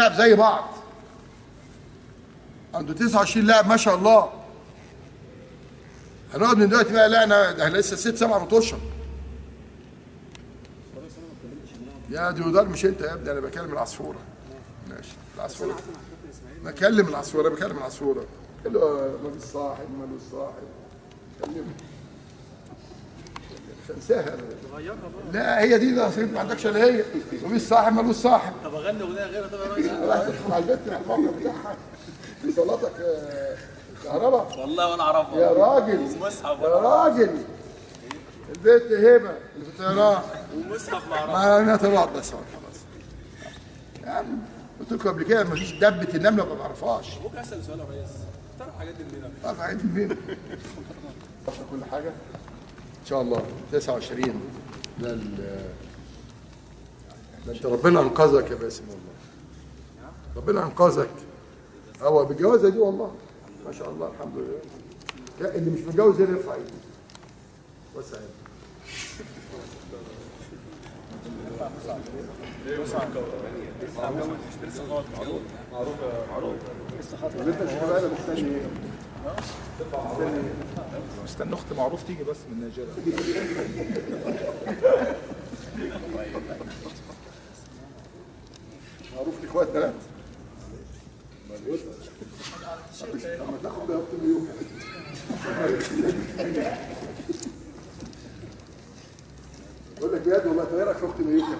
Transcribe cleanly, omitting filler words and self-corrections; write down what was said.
لاعب زي بعض، عنده 29 لاعب ما شاء الله. هنقعد من دلوقتي بقى؟ لا انا لسه 6 7 ماتشات يا ديودار. مش انت يا ابني، انا بكلم العصفوره. ماشي العصفوره، بكلم العصفوره، بكلم العصفوره. قال له مالوش صاحب مالوش صاحب، كلمه فانساها. لا هي دي ما عندكش الا هي، مالوش صاحب مالوش صاحب. طب اغني اغنيه غيرها. طب يا ريس راح تدخل على البيت على الموقع بتاعها في صلاتك كهرباء. والله وانا اعرفها يا راجل ومصحف يا راجل، البيت هبه اللي في الطيران ومصحف ما اعرفها. ما طلعت بس خلاص يا عم. قلت لكم قبل كده مفيش دبه النمله ما بعرفهاش. ممكن اسال سؤال يا ريس؟ تعرف حاجات دي منين؟ تعرف حاجات دي منين؟ كل حاجه ان شاء الله 29 ده انت ربنا انقذك يا باسم والله، ربنا انقذك. هو بالجوازه دي والله ما شاء الله الحمد لله. لا اللي مش متجوز يرفع ايده وسع معروف انت مش بقى مستني ايه؟ استنى اخت معروف تيجي بس من نيجيريا. معروف لي اخوات ثلاثة. لما تاخد ده اخت مليون. بقول لك يا والله ايه رايك في اخت مليون؟